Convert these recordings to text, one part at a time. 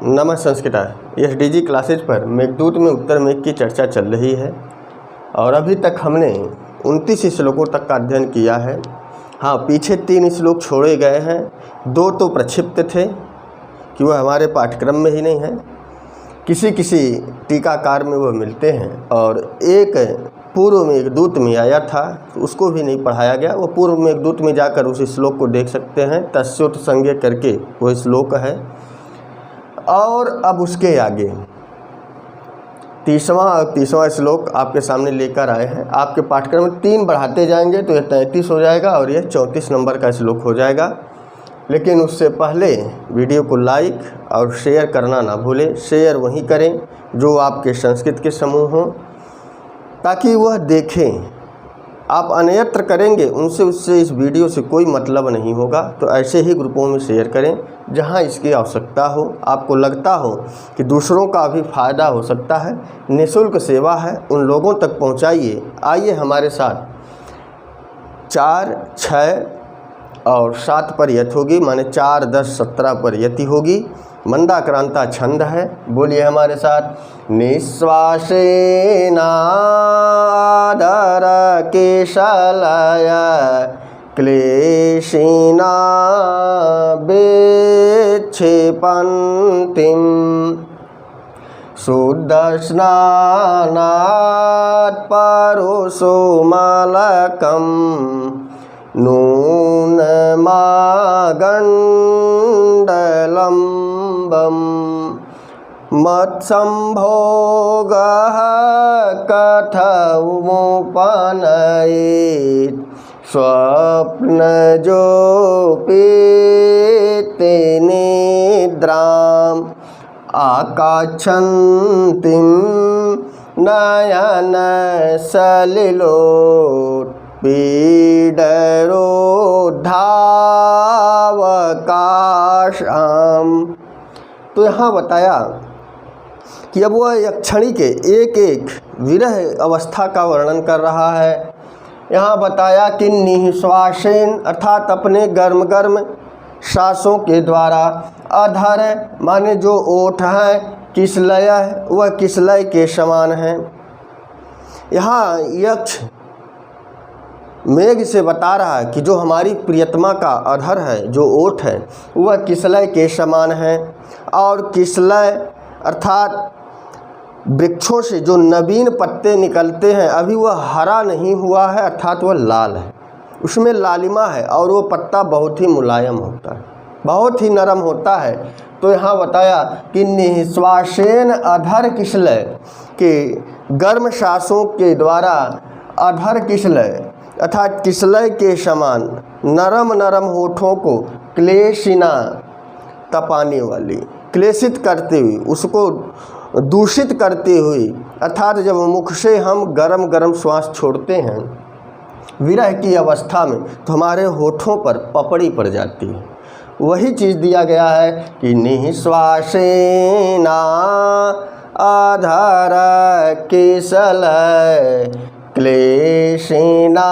नमः संस्कृता SDG classes पर मेघदूत में उत्तर मेघ की चर्चा चल रही है और अभी तक हमने 29 श्लोकों तक का अध्ययन किया है। हाँ, पीछे 3 श्लोक छोड़े गए हैं, 2 तो प्रक्षिप्त थे कि वह हमारे पाठ्यक्रम में ही नहीं है, किसी किसी टीकाकार में वह मिलते हैं, और एक पूर्व मेघदूत में आया था तो उसको भी नहीं पढ़ाया गया। वो पूर्व मेघदूत में जाकर उस श्लोक को देख सकते हैं, तस्योत संज्ञ करके वह श्लोक है। और अब उसके आगे 30वां श्लोक आपके सामने लेकर आए हैं। आपके पाठ्यक्रम में 3 बढ़ाते जाएंगे तो यह 33 हो जाएगा और यह 34 नंबर का श्लोक हो जाएगा। लेकिन उससे पहले वीडियो को लाइक और शेयर करना ना भूलें। शेयर वहीं करें जो आपके संस्कृत के समूह हों, ताकि वह देखें। आप अन्यत्र करेंगे उससे इस वीडियो से कोई मतलब नहीं होगा। तो ऐसे ही ग्रुपों में शेयर करें जहां इसकी आवश्यकता हो, आपको लगता हो कि दूसरों का भी फ़ायदा हो सकता है। निःशुल्क सेवा है, उन लोगों तक पहुंचाइए। आइए हमारे साथ 4, 6 और 7 पर यति होगी, माने 4, 10, 17 पर यति होगी। मंदाक्रांता छंद है, बोलिए हमारे साथ। निःश्वासेनाधर केशलय क्लेशिना विक्षेपन्तीं शुद्धस्नानात् परुषोमलकं नूनमागण्डलम्बम् मत्संभोगः कथमुपनयेत् स्वप्नजोपेते निद्राम् आकाच्छन्तीं नयनसलिलोत् पीडरोद्धावकाशम्। तो यहाँ बताया कि अब वह यक्षिणी के एक एक विरह अवस्था का वर्णन कर रहा है। यहाँ बताया कि निःश्वासेन अर्थात अपने गर्म गर्म सांसों के द्वारा, अधर माने जो ओठ है, किसलय वह किसलय के समान है। यहाँ यक्ष मेघ से बता रहा है कि जो हमारी प्रियतमा का अधर है, जो ओठ है, वह किसलय के समान है। और किसलय अर्थात वृक्षों से जो नवीन पत्ते निकलते हैं, अभी वह हरा नहीं हुआ है, अर्थात वह लाल है, उसमें लालिमा है और वो पत्ता बहुत ही मुलायम होता है, बहुत ही नरम होता है। तो यहाँ बताया कि निःश्वासेन अधर किसलय के गर्म सांसों के द्वारा अधर किसलय अर्थात किसलय के समान नरम नरम होठों को क्लेशिना तपाने वाली, क्लेशित करते हुए, उसको दूषित करते हुए, अर्थात जब मुख से हम गरम गरम श्वास छोड़ते हैं विरह की अवस्था में तो हमारे होठों पर पपड़ी पड़ जाती है। वही चीज़ दिया गया है कि निःश्वासेना अधर किसलय क्लेशिना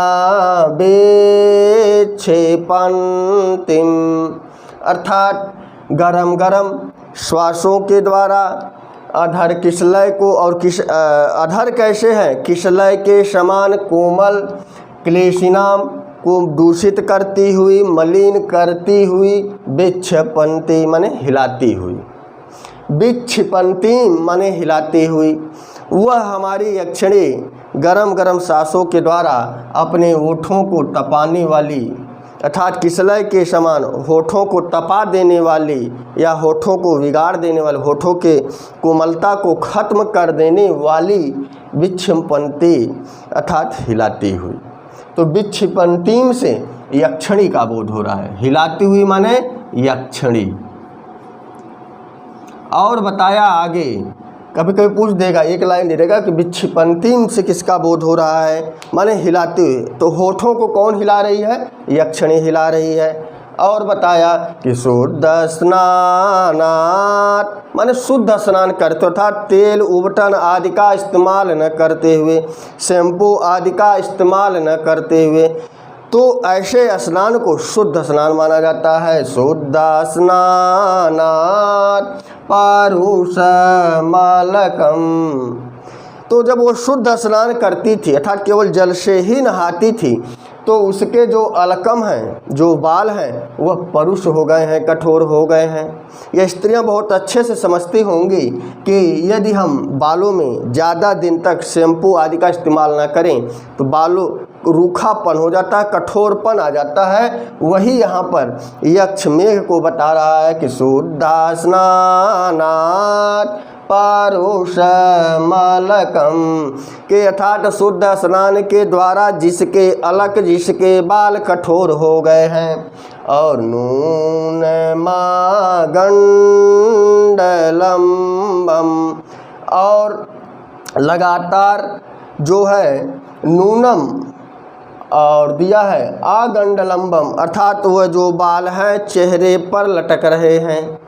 विक्षेपन्तीं अर्थात गरम गरम श्वासों के द्वारा अधर किसलय को, और अधर कैसे है, किसलय के समान कोमल, क्लेशिनाम को दूषित करती हुई, मलिन करती हुई, विक्षेपन्ती माने हिलाती हुई, विक्षिपन्ती माने हिलाती हुई। वह हमारी यक्षिणी गरम गरम सांसों के द्वारा अपने होठों को तपाने वाली, अर्थात किसलय के समान होठों को तपा देने वाली या होठों को बिगाड़ देने वाली, होठों के कोमलता को खत्म कर देने वाली विक्षिपन्ती अर्थात हिलाती हुई। तो विक्षिपन्तीम से यक्षिणी का बोध हो रहा है, हिलाती हुई माने यक्षिणी। और बताया आगे, कभी कभी पूछ देगा, एक लाइन दे देगा कि विक्षिपन्तीम से किसका बोध हो रहा है, माने हिलाते हुए। तो होठों को कौन हिला रही है, यक्षिणी हिला रही है। और बताया कि शुद्ध स्नानात माने शुद्ध स्नान करते, अर्थात तेल उबटन आदि का इस्तेमाल न करते हुए, शैम्पू आदि का इस्तेमाल न करते हुए। तो ऐसे स्नान को शुद्ध स्नान माना जाता है। शुद्ध स्नानात् पारुषमालकम। तो जब वो शुद्ध स्नान करती थी अर्थात केवल जल से ही नहाती थी, तो उसके जो अलकम हैं, जो बाल हैं, वह परुष हो गए हैं, कठोर हो गए हैं। ये स्त्रियां बहुत अच्छे से समझती होंगी कि यदि हम बालों में ज़्यादा दिन तक शैम्पू आदि का इस्तेमाल ना करें तो बालों रूखापन हो जाता है, कठोरपन आ जाता है। वही यहाँ पर यक्ष मेघ को बता रहा है कि शुद्ध स्नानात् पारुषमालकम के अर्थात शुद्ध स्नान के द्वारा जिसके अलक, जिसके बाल कठोर हो गए हैं, और नूनमागंडलम्बम, और लगातार जो है नूनम और दिया है आगंडलम्बम अर्थात वह जो बाल हैं चेहरे पर लटक रहे हैं,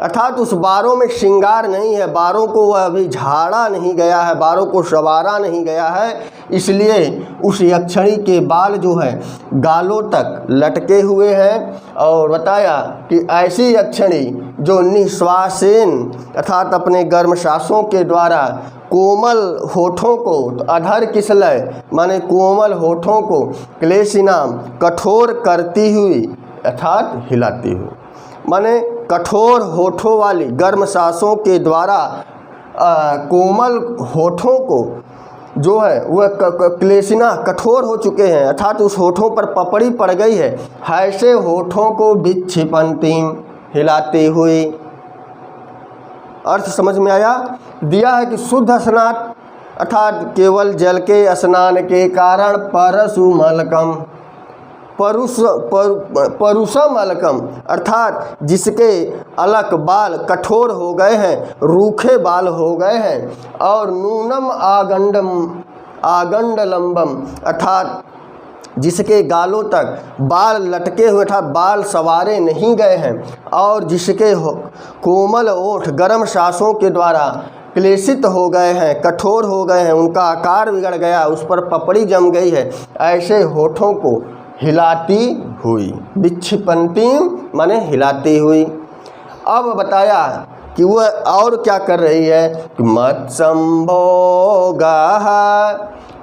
अर्थात उस बालों में श्रृंगार नहीं है, बालों को वह अभी झाड़ा नहीं गया है, बालों को संवारा नहीं गया है, इसलिए उस यक्षिणी के बाल जो है गालों तक लटके हुए हैं। और बताया कि ऐसी यक्षिणी जो निश्वासेन अर्थात अपने गर्म सांसों के द्वारा कोमल होठों को, तो अधर किसलय माने कोमल होठों को, क्लेशिनाम कठोर करती हुई अर्थात हिलाती हुई, माने कठोर होठों वाली गर्म सांसों के द्वारा कोमल होठों को जो है वह क्लेशिना कठोर हो चुके हैं, अर्थात उस होठों पर पपड़ी पड़ गई है, ऐसे होठों को विक्षिपन्तीम हिलाते हुए। अर्थ समझ में आया? दिया है कि शुद्ध स्नान अर्थात केवल जल के स्नान के कारण परशुमलकम, परुषम अलकम अर्थात जिसके अलक बाल कठोर हो गए हैं, रूखे बाल हो गए हैं, और नूनम आगंडलम्बम अर्थात जिसके गालों तक बाल लटके हुए अर्थात बाल सवारे नहीं गए हैं, और जिसके कोमल ओठ गर्म सांसों के द्वारा क्लेशित हो गए हैं, कठोर हो गए हैं, उनका आकार बिगड़ गया, उस पर पपड़ी जम गई है, ऐसे होठों को हिलाती हुई, विक्षिपन्तीम माने हिलाती हुई। अब बताया कि वह और क्या कर रही है कि मत्संभोगाः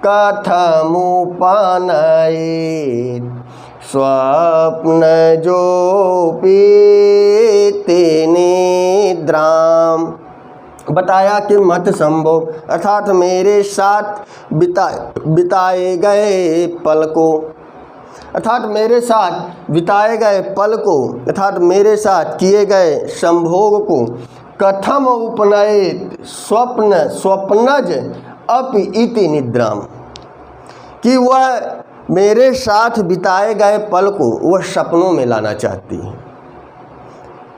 कथमुपनयेत् स्वप्नजोपीति निद्राम। बताया कि मत संभोग अर्थात मेरे साथ बिताए गए पल को, अर्थात मेरे साथ बिताए गए पल को, अर्थात मेरे साथ किए गए संभोग को, कथम उपनयेत स्वप्नज अपि इति निद्राम, कि वह मेरे साथ बिताए गए पल को वह सपनों में लाना चाहती है,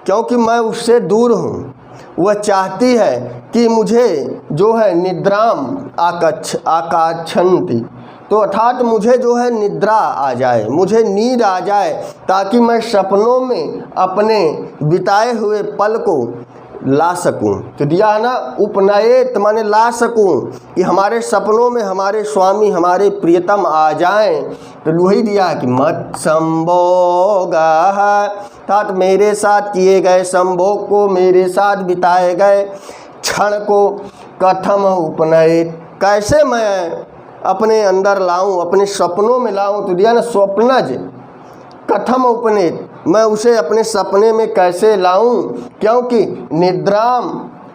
क्योंकि मैं उससे दूर हूँ। वह चाहती है कि मुझे जो है निद्राम आकाक्षन्ति, तो अर्थात मुझे जो है निद्रा आ जाए, मुझे नींद आ जाए, ताकि मैं सपनों में अपने बिताए हुए पल को ला सकूं। तो दिया है ना उपनयेत माने ला सकूं, कि हमारे सपनों में हमारे स्वामी हमारे प्रियतम आ जाएं। तो वही दिया कि मत संभोगाः अर्थात मेरे साथ किए गए संभोग को, मेरे साथ बिताए गए क्षण को, कथम उपनयेत कैसे मैं अपने अंदर लाऊं, अपने सपनों में लाऊं। तो दिया ना स्वप्नज कथम उपनीत, मैं उसे अपने सपने में कैसे लाऊं, क्योंकि निद्राम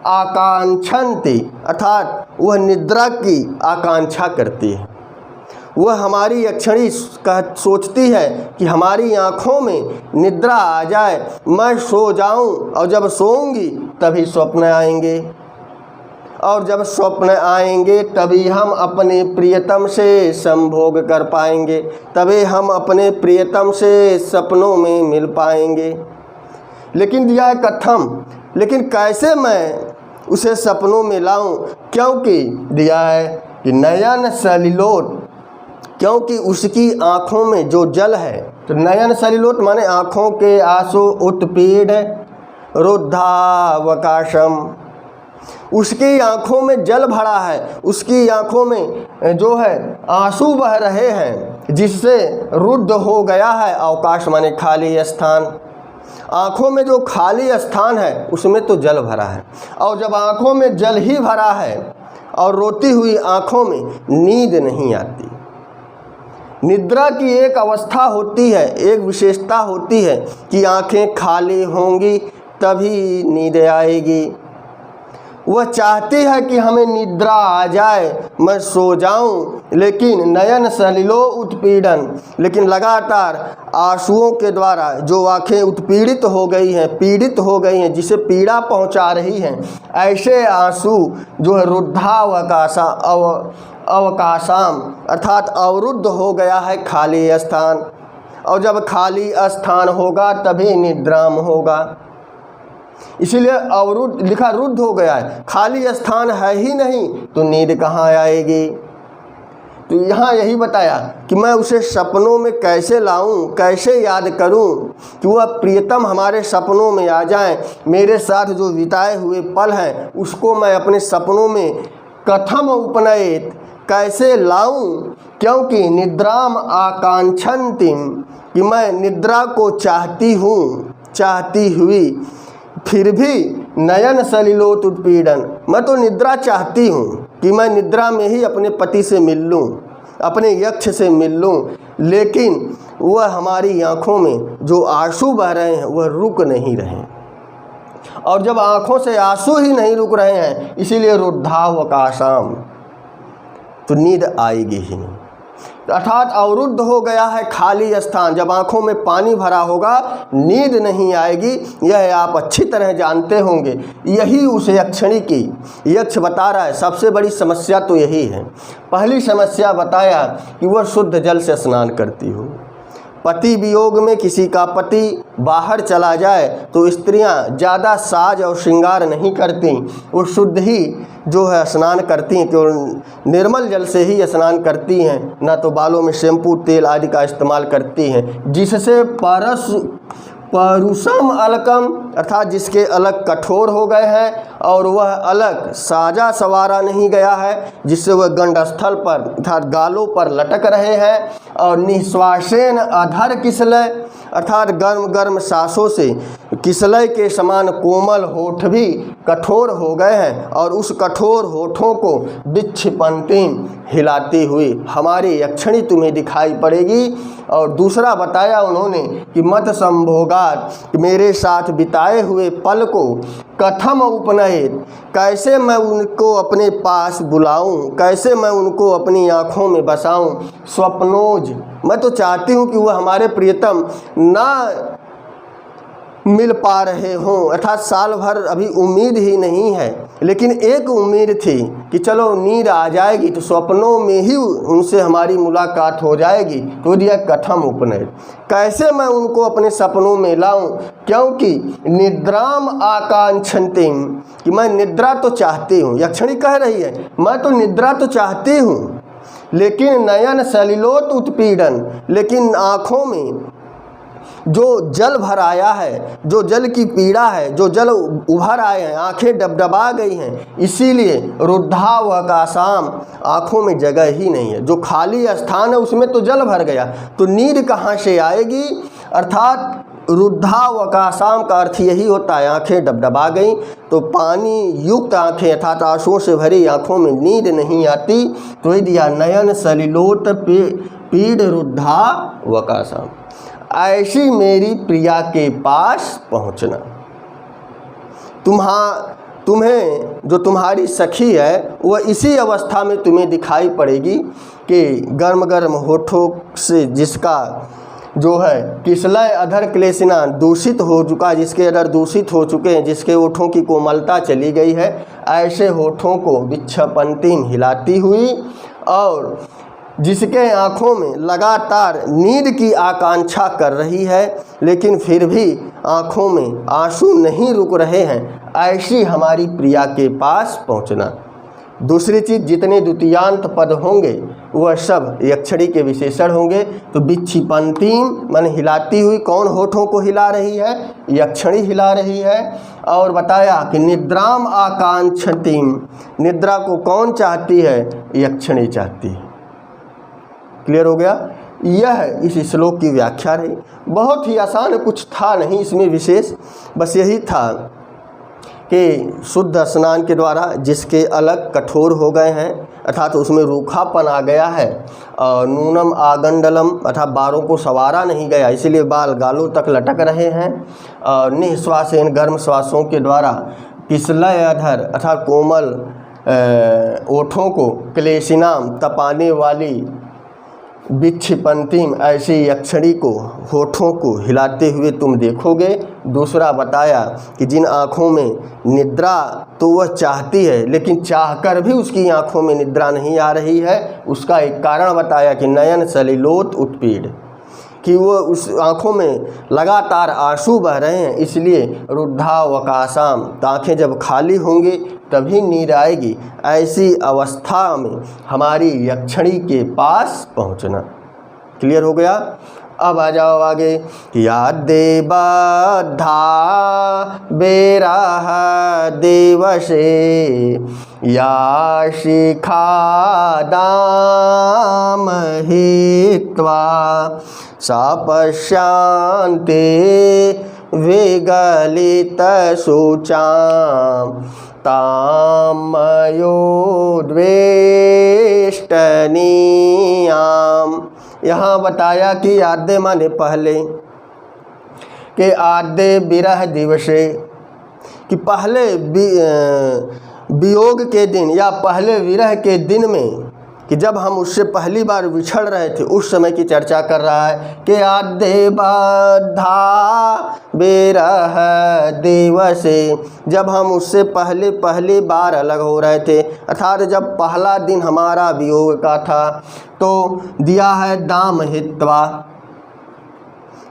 आकांक्षन्ति अर्थात वह निद्रा की आकांक्षा करती है। वह हमारी यक्षिणी सोचती है कि हमारी आँखों में निद्रा आ जाए, मैं सो जाऊं, और जब सोऊंगी तभी स्वप्न आएंगे, और जब स्वप्न आएंगे तभी हम अपने प्रियतम से संभोग कर पाएंगे, तभी हम अपने प्रियतम से सपनों में मिल पाएंगे। लेकिन दिया है कथम, लेकिन कैसे मैं उसे सपनों में लाऊं, क्योंकि दिया है कि नयन सलिलोट, क्योंकि उसकी आँखों में जो जल है। तो नयन सलिलोट माने आँखों के आंसू उत्पीड़ रुद्धावकाशम, उसकी आँखों में जल भरा है, उसकी आँखों में जो है आंसू बह रहे हैं, जिससे रुद्ध हो गया है अवकाश माने खाली स्थान। आँखों में जो खाली स्थान है उसमें तो जल भरा है, और जब आँखों में जल ही भरा है और रोती हुई आँखों में नींद नहीं आती। निद्रा की एक अवस्था होती है, एक विशेषता होती है कि आँखें खाली होंगी तभी नींद आएगी। वह चाहती है कि हमें निद्रा आ जाए, मैं सो जाऊं, लेकिन नयन सलिलो उत्पीड़न, लेकिन लगातार आंसुओं के द्वारा जो आँखें उत्पीड़ित हो गई हैं, पीड़ित हो गई हैं, जिसे पीड़ा पहुंचा रही हैं, ऐसे आंसू जो है अवकाशाम अर्थात अवरुद्ध हो गया है खाली स्थान, और जब खाली स्थान होगा तभी निद्राम होगा। इसीलिए अवरुद्ध लिखा, रुद्ध हो गया है, खाली स्थान है ही नहीं तो नींद कहाँ आएगी। तो यहाँ यही बताया कि मैं उसे सपनों में कैसे लाऊं, कैसे याद करूं कि वह प्रियतम हमारे सपनों में आ जाएं, मेरे साथ जो बिताए हुए पल हैं उसको मैं अपने सपनों में कथम उपनयित कैसे लाऊं, क्योंकि निद्राम आकांक्षन्तिम, कि मैं निद्रा को चाहती हूँ, चाहती हुई, फिर भी नयन सलिलोत उत्पीड़न, मैं तो निद्रा चाहती हूँ कि मैं निद्रा में ही अपने पति से मिल लूँ, अपने यक्ष से मिल लूँ, लेकिन वह हमारी आँखों में जो आंसू बह रहे हैं वह रुक नहीं रहे, और जब आँखों से आंसू ही नहीं रुक रहे हैं इसीलिए रुद्धावकाशाम, तो नींद आएगी ही नहीं। अर्थात अवरुद्ध हो गया है खाली स्थान, जब आँखों में पानी भरा होगा नींद नहीं आएगी, यह आप अच्छी तरह जानते होंगे। यही उस यक्षिणी की, यक्ष बता रहा है सबसे बड़ी समस्या तो यही है। पहली समस्या बताया कि वह शुद्ध जल से स्नान करती हो। पति वियोग में किसी का पति बाहर चला जाए तो स्त्रियां ज़्यादा साज और श्रृंगार नहीं करती, वो शुद्ध ही जो है स्नान करती हैं, केवल निर्मल जल से ही स्नान करती हैं, ना तो बालों में शैम्पू तेल आदि का इस्तेमाल करती हैं, जिससे परुषम अलकम अर्थात जिसके अलग कठोर हो गए हैं और वह अलग साजा सवारा नहीं गया है, जिससे वह गंडस्थल पर अर्थात गालों पर लटक रहे हैं, और निश्वासेन अधर किसलय अर्थात गर्म गर्म सांसों से किसलय के समान कोमल होठ भी कठोर हो गए हैं, और उस कठोर होठों को विक्षिपंतिम हिलाती हुई हमारी यक्षिणी तुम्हें दिखाई पड़ेगी। और दूसरा बताया उन्होंने कि मत संभोगात, मेरे साथ बिताए हुए पल को कथम उपनयित, कैसे मैं उनको अपने पास बुलाऊं, कैसे मैं उनको अपनी आँखों में बसाऊं। स्वप्नोज, मैं तो चाहती हूँ कि वह हमारे प्रियतम ना मिल पा रहे हों, अर्थात साल भर अभी उम्मीद ही नहीं है, लेकिन एक उम्मीद थी कि चलो नींद आ जाएगी तो स्वप्नों में ही उनसे हमारी मुलाकात हो जाएगी। तो दिया कथम उपनयन, कैसे मैं उनको अपने सपनों में लाऊं, क्योंकि निद्राम आकांक्षन्तिम, कि मैं निद्रा तो चाहती हूँ। यक्षिणी कह रही है मैं तो निद्रा तो चाहती हूँ, लेकिन नयन सलिलोत उत्पीड़न, लेकिन आँखों में जो जल भर आया है, जो जल की पीड़ा है, जो जल उभर आए हैं, आंखें डबडबा गई हैं, इसीलिए रुद्धावकाशाम, आँखों में जगह ही नहीं है। जो खाली स्थान है उसमें तो जल भर गया, तो नींद कहाँ से आएगी। अर्थात रुद्धावकाशाम का अर्थ यही होता है, आंखें डबडबा गई तो पानी युक्त आंखें अर्थात आंसुओं से भरी आंखों में नींद नहीं आती। तो ये दिया नयन सलिलोत पीड़ रुद्धावकाशाम, ऐसी मेरी प्रिया के पास पहुंचना। तुम्हें जो तुम्हारी सखी है वह इसी अवस्था में तुम्हें दिखाई पड़ेगी कि गर्म गर्म होठों से जिसका जो है किसलय अधर क्लेशिना दूषित हो चुका, जिसके अधर दूषित हो चुके हैं, जिसके होठों की कोमलता चली गई है, ऐसे होठों को विक्षपंतिम हिलाती हुई, और जिसके आँखों में लगातार नींद की आकांक्षा कर रही है, लेकिन फिर भी आँखों में आंसू नहीं रुक रहे हैं, ऐसी हमारी प्रिया के पास पहुँचना। दूसरी चीज़, जितने द्वितीयांत पद होंगे वह सब यक्षिणी के विशेषण होंगे। तो विक्षिपंतीम माने हिलाती हुई, कौन होठों को हिला रही है? यक्षिणी हिला रही है। और बताया कि निद्राम आकांक्षतीम, निद्रा को कौन चाहती है? यक्षिणी चाहती है। क्लियर हो गया? यह इस श्लोक की व्याख्या रही। बहुत ही आसान, कुछ था नहीं इसमें विशेष, बस यही था कि शुद्ध स्नान के द्वारा जिसके अलग कठोर हो गए हैं अर्थात उसमें रूखापन आ गया है, और नूनम आगंडलम अर्थात बालों को संवारा नहीं गया, इसीलिए बाल गालों तक लटक रहे हैं, और निःश्वासेन गर्म श्वासों के द्वारा पिछलय अधर अर्थात कोमल ओठों को क्लेशिनाम तपाने वाली विक्षिपंतीम ऐसी यक्षिणी को होठों को हिलाते हुए तुम देखोगे। दूसरा बताया कि जिन आँखों में निद्रा तो वह चाहती है, लेकिन चाहकर भी उसकी आँखों में निद्रा नहीं आ रही है, उसका एक कारण बताया कि नयन सलिलोत उत्पीड़, कि वो उस आँखों में लगातार आंसू बह रहे हैं, इसलिए रुद्धावकाशाम, आँखें जब खाली होंगी तभी नींद आएगी। ऐसी अवस्था में हमारी यक्षिणी के पास पहुँचना। क्लियर हो गया? अब आ जाओ आगे। या देवधा बेराह देवशे या शिखादाम हित्वा सापश्यांते विगलित शुचां तामयोद्वेष्टनीयाम। यहाँ बताया कि आद्य माने पहले, कि आद्य विरह दिवसे, कि पहले वियोग के दिन या पहले विरह के दिन में, कि जब हम उससे पहली बार बिछड़ रहे थे उस समय की चर्चा कर रहा है कि आद्य बद्धा विरह दिवसे, जब हम उससे पहली बार अलग हो रहे थे, अर्थात जब पहला दिन हमारा वियोग का था। तो दिया है दाम हित्वा,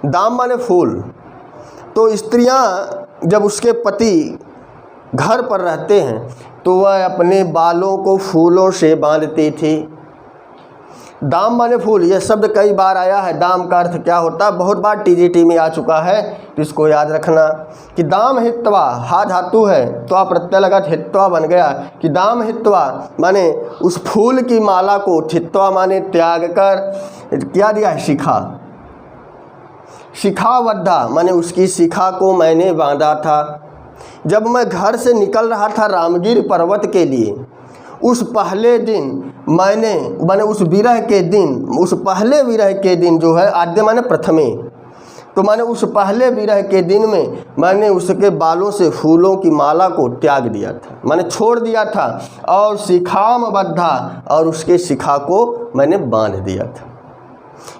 दाम माने फूल। तो स्त्रियां जब उसके पति घर पर रहते हैं तो वह अपने बालों को फूलों से बांधती थी। दाम माने फूल, यह शब्द कई बार आया है। दाम का अर्थ क्या होता है? बहुत बार टीजीटी में आ चुका है, तो इसको याद रखना कि दाम हित्वा, हा धातु है तो आप प्रत्यय लगा हित्वा बन गया, कि दाम हित्वा माने उस फूल की माला को, हित्वा माने त्याग कर, क्या दिया है? शिखा। शिखाबद्धा माने उसकी शिखा को मैंने बांधा था। जब मैं घर से निकल रहा था रामगिर पर्वत के लिए, उस पहले दिन मैंने उस विरह के दिन, उस पहले विरह के दिन जो है, आद्य माने प्रथमे, तो मैंने उस पहले विरह के दिन में मैंने उसके बालों से फूलों की माला को त्याग दिया था, मैंने छोड़ दिया था, और शिखाम बद्धा, और उसके शिखा को मैंने बांध दिया था,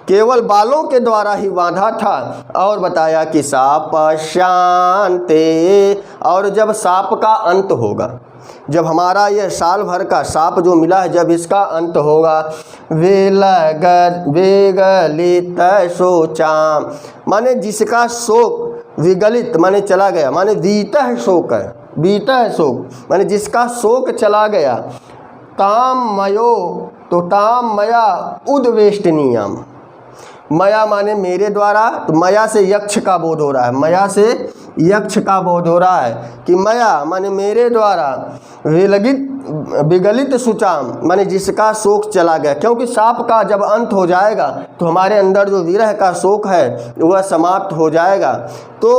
केवल बालों के द्वारा ही बांधा था। और बताया कि साप शांते, और जब साप का अंत होगा, जब हमारा यह साल भर का साप जो मिला है जब इसका अंत होगा, विगलित शोचाम माने जिसका शोक, विगलित माने चला गया, माने बीता है शोक है, बीता है शोक माने जिसका शोक चला गया। ताम मयो, तो ताम मया उद्वेष्टनीयम, मया माने मेरे द्वारा, तो मया से यक्ष का बोध हो रहा है, मया से यक्ष का बोध हो रहा है कि मया माने मेरे द्वारा, विगलित शुचाम माने जिसका शोक चला गया, क्योंकि साप का जब अंत हो जाएगा तो हमारे अंदर जो विरह का शोक है वह समाप्त हो जाएगा। तो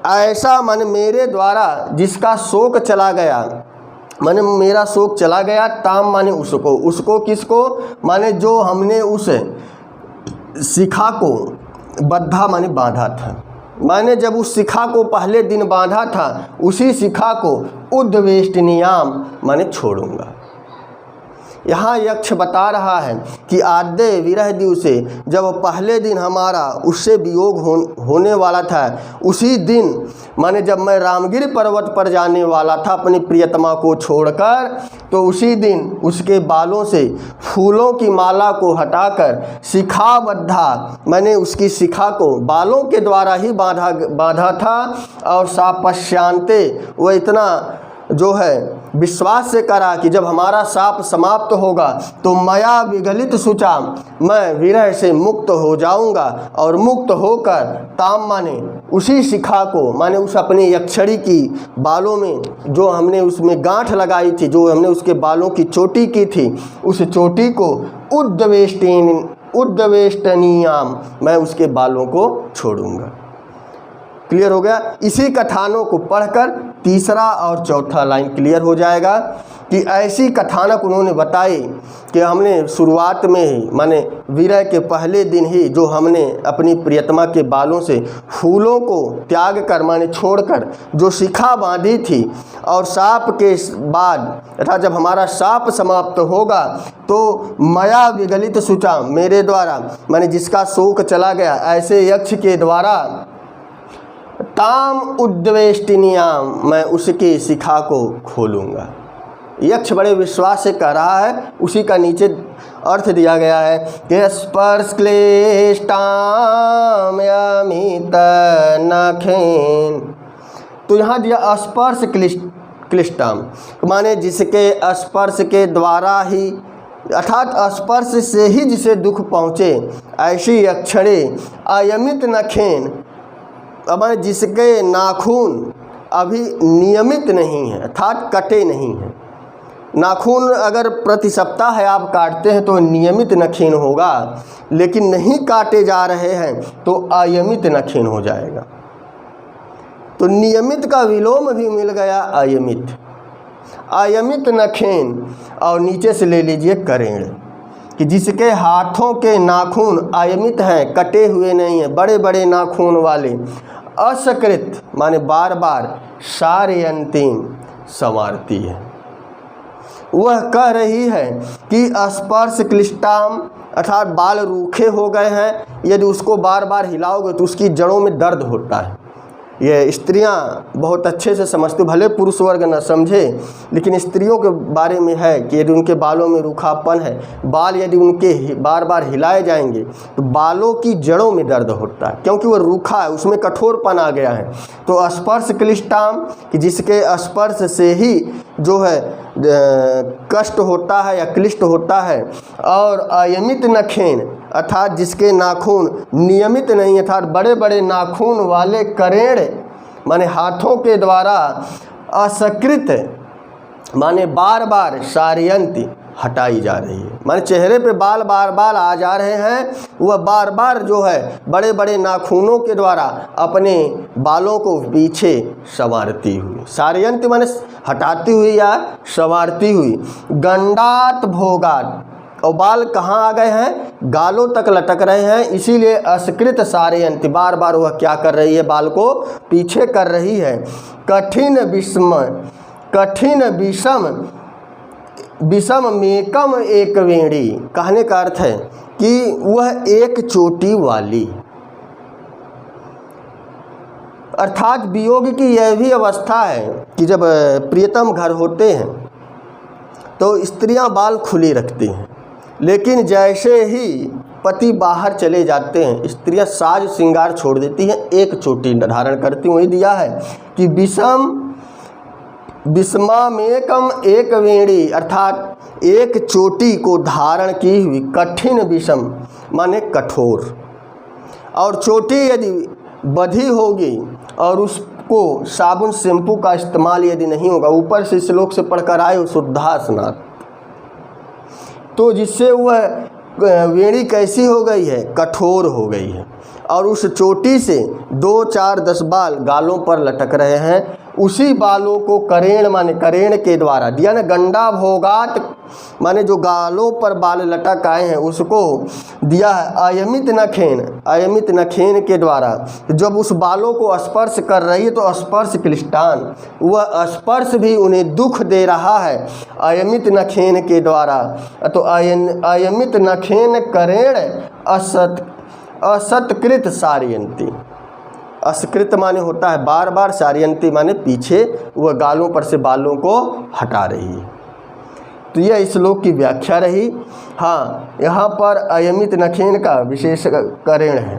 ऐसा माने मेरे द्वारा जिसका शोक चला गया, माने मेरा शोक चला गया, ताम माने उसको, उसको किसको? माने जो हमने उस शिखा को, बद्धा माने बांधा था, मैंने जब उस शिखा को पहले दिन बांधा था, उसी शिखा को उद्वेष्टनीयाम माने छोड़ूंगा। यहाँ यक्ष बता रहा है कि आद्य विरह दिवसे, जब पहले दिन हमारा उससे वियोग होने वाला था, उसी दिन माने जब मैं रामगिर पर्वत पर जाने वाला था अपनी प्रियतमा को छोड़कर, तो उसी दिन उसके बालों से फूलों की माला को हटाकर शिखाबद्धा मैंने उसकी शिखा को बालों के द्वारा ही बांधा था, और सापश्यांते, वह इतना जो है विश्वास से करा कि जब हमारा शाप समाप्त होगा तो मया विगलित शुचा, मैं विरह से मुक्त हो जाऊंगा और मुक्त होकर ताम माने उसी शिखा को, माने उस अपनी यक्षणी की बालों में जो हमने उसमें गांठ लगाई थी, जो हमने उसके बालों की चोटी की थी, उस चोटी को उद्वेष्टनीयाम, मैं उसके बालों को छोड़ूंगा। क्लियर हो गया। इसी कथानों को पढ़कर तीसरा और चौथा लाइन क्लियर हो जाएगा कि ऐसी कथानक उन्होंने बताई कि हमने शुरुआत में ही, माने विरह के पहले दिन ही, जो हमने अपनी प्रियतमा के बालों से फूलों को त्याग कर, माने छोड़कर जो शिखा बांधी थी, और शाप के बाद तथा जब हमारा शाप समाप्त होगा तो मया विगलित शुचा, मेरे द्वारा, माने जिसका शोक चला गया, ऐसे यक्ष के द्वारा ताम उद्वेष्टिनियाम, मैं उसकी शिखा को खोलूँगा। यक्ष बड़े विश्वास से कह रहा है, उसी का नीचे अर्थ दिया गया है कि स्पर्श क्लिष्टाम अमित नखेन। तो यहाँ दिया स्पर्श क्लिष्टाम, माने जिसके स्पर्श के द्वारा ही, अर्थात स्पर्श से ही जिसे दुख पहुँचे, ऐसी यक्षणे अयमित नखेन, हमारे जिसके नाखून अभी नियमित नहीं है, अर्थात कटे नहीं हैं। नाखून अगर प्रति सप्ताह है आप काटते हैं तो नियमित नखीन होगा, लेकिन नहीं काटे जा रहे हैं तो अयमित नखीन हो जाएगा। तो नियमित का विलोम भी मिल गया अयमित, अयमित नखीन। और नीचे से ले लीजिए करेण, कि जिसके हाथों के नाखून अयमित हैं, कटे हुए नहीं हैं, बड़े बड़े नाखून वाले, असकृत माने बार बार, सारयंतीम संवारती है। वह कह रही है कि स्पर्श क्लिष्टाम, अर्थात बाल रूखे हो गए हैं, यदि उसको बार बार हिलाओगे तो उसकी जड़ों में दर्द होता है। ये स्त्रियां बहुत अच्छे से समझती, भले पुरुष वर्ग न समझे, लेकिन स्त्रियों के बारे में है कि यदि उनके बालों में रूखापन है, बाल यदि उनके बार बार हिलाए जाएंगे तो बालों की जड़ों में दर्द होता है, क्योंकि वह रूखा है, उसमें कठोरपन आ गया है। तो स्पर्श क्लिष्टाम, कि जिसके स्पर्श से ही जो है कष्ट होता है या क्लिष्ट होता है, और अयमित नखेन, अर्थात जिसके नाखून नियमित नहीं, अर्थात बड़े बड़े नाखून वाले करेण, माने हाथों के द्वारा, असकृत माने बार बार, सारयंती हटाई जा रही है, माने चेहरे पे बाल बार बार आ जा रहे हैं, वह बार बार जो है बड़े बड़े नाखूनों के द्वारा अपने बालों को पीछे संवारती हुई, सारयंती माने हटाती हुई या संवारती हुई। गंडात भोगात, और बाल कहाँ आ गए हैं, गालों तक लटक रहे हैं, इसीलिए असकृत सारयंती, बार बार वह क्या कर रही है, बाल को पीछे कर रही है। कठिन विषम मेकम एक वेणी, कहने का अर्थ है कि वह एक चोटी वाली, अर्थात वियोग की यह भी अवस्था है कि जब प्रियतम घर होते हैं तो स्त्रियां बाल खुली रखती हैं, लेकिन जैसे ही पति बाहर चले जाते हैं स्त्रियां साज श्रृंगार छोड़ देती हैं, एक चोटी धारण करती। वही दिया है कि विषमामेकम एक वेणी, अर्थात एक चोटी को धारण की हुई, कठिन विषम माने कठोर, और चोटी यदि बधी होगी और उसको साबुन शैम्पू का इस्तेमाल यदि नहीं होगा, ऊपर से श्लोक से पढ़कर आए शुद्धासनात, तो जिससे वह वेणी कैसी हो गई है, कठोर हो गई है, और उस चोटी से 2, 4, 10 बाल गालों पर लटक रहे हैं। उसी बालों को करेण माने करेण के द्वारा दिया ना, गंडा भोगात माने जो गालों पर बाल लटक आए हैं उसको दिया है अयमित नखेन, अयमित नखेन के द्वारा। जब उस बालों को स्पर्श कर रही है तो स्पर्श क्लिष्टान, वह स्पर्श भी उन्हें दुख दे रहा है अयमित नखेन के द्वारा। तो अयमित नखेन करेण असत्कृत सारयंती, असकृत माने होता है बार बार, सारयंती माने पीछे, वह गालों पर से बालों को हटा रही है। तो यह श्लोक की व्याख्या रही। हाँ, यहाँ पर अयमित नखेन का विशेष करेण है।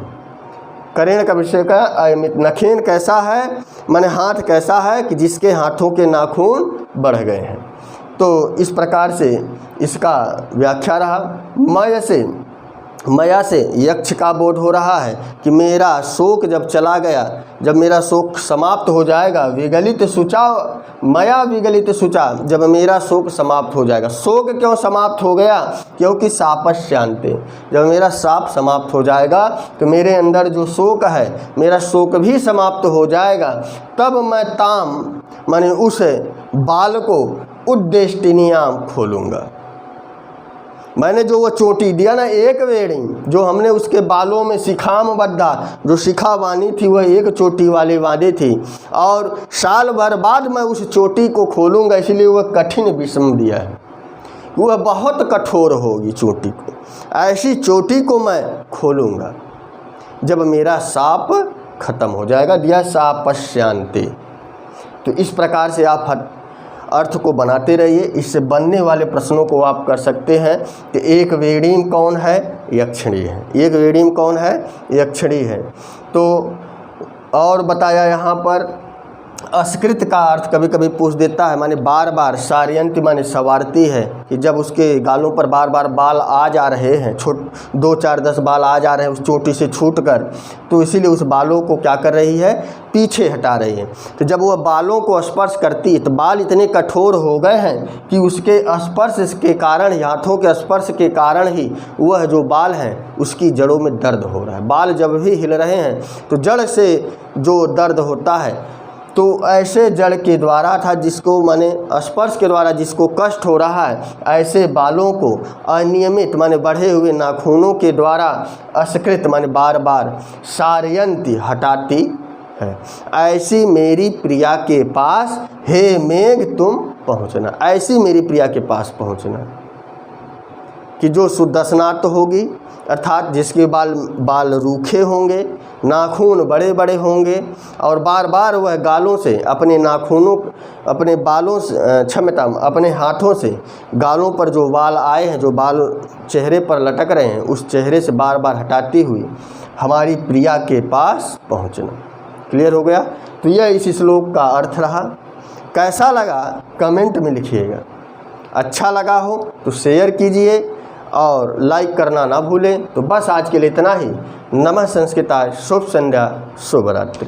करेण का विषय का अयमित। नखेन कैसा है, माने हाथ कैसा है कि जिसके हाथों के नाखून बढ़ गए हैं। तो इस प्रकार से इसका व्याख्या रहा। मया से यक्ष का बोध हो रहा है कि मेरा शोक जब चला गया, जब मेरा शोक समाप्त हो जाएगा। विगलित शुचा, मया विगलित शुचा, जब मेरा शोक समाप्त हो जाएगा। शोक क्यों समाप्त हो गया? क्योंकि शापश्यांते, जब मेरा शाप समाप्त हो जाएगा तो मेरे अंदर जो शोक है, मेरा शोक भी समाप्त हो जाएगा। तब मैं ताम माने उस बाल को उद्देष्टिनियाम खोलूँगा। मैंने जो वो चोटी दिया ना, एक वेड़ी, जो हमने उसके बालों में शिखाम बद्धा, जो शिखा बानी थी वह एक चोटी वाली बांधी थी, और साल भर बाद मैं उस चोटी को खोलूँगा। इसलिए वह कठिन विषम दिया है, वह बहुत कठोर होगी चोटी को। ऐसी चोटी को मैं खोलूँगा जब मेरा साप खत्म हो जाएगा। दिया शापश्यांते। तो इस प्रकार से आप अर्थ को बनाते रहिए। इससे बनने वाले प्रश्नों को आप कर सकते हैं कि एक वेणीम कौन है? यक्षिणी है। एक वेणीम कौन है? यक्षिणी है। तो और बताया यहाँ पर असकृत का अर्थ कभी कभी पूछ देता है, माने बार बार। सार्यंती माने सवारती है, कि जब उसके गालों पर बार बार बाल आ जा रहे हैं, 2, 4, 10 बाल आ जा रहे हैं उस चोटी से छूटकर, तो इसीलिए उस बालों को क्या कर रही है? पीछे हटा रही है। तो जब वह बालों को स्पर्श करती है तो बाल इतने कठोर हो गए हैं कि उसके स्पर्श के कारण, हाथों के स्पर्श के कारण ही वह जो बाल हैं उसकी जड़ों में दर्द हो रहा है। बाल जब भी हिल रहे हैं तो जड़ से जो दर्द होता है, तो ऐसे जड़ के द्वारा था जिसको माने स्पर्श के द्वारा जिसको कष्ट हो रहा है, ऐसे बालों को अनियमित माने बढ़े हुए नाखूनों के द्वारा असकृत माने बार बार सार्यंती हटाती है। ऐसी मेरी प्रिया के पास हे मेघ तुम पहुँचना। ऐसी मेरी प्रिया के पास पहुँचना कि जो सुदर्शनात् होगी, अर्थात जिसके बाल रूखे होंगे, नाखून बड़े बड़े होंगे, और बार बार वह गालों से अपने नाखूनों, अपने बालों से अपने हाथों से गालों पर जो बाल आए हैं, जो बाल चेहरे पर लटक रहे हैं, उस चेहरे से बार बार हटाती हुई हमारी प्रिया के पास पहुँचना। क्लियर हो गया? तो यह इस श्लोक का अर्थ रहा। कैसा लगा कमेंट में लिखिएगा। अच्छा लगा हो तो शेयर कीजिए और लाइक करना ना भूलें। तो बस आज के लिए इतना ही। नमः संस्कृताय। शुभ संध्या, शुभ रात्रि।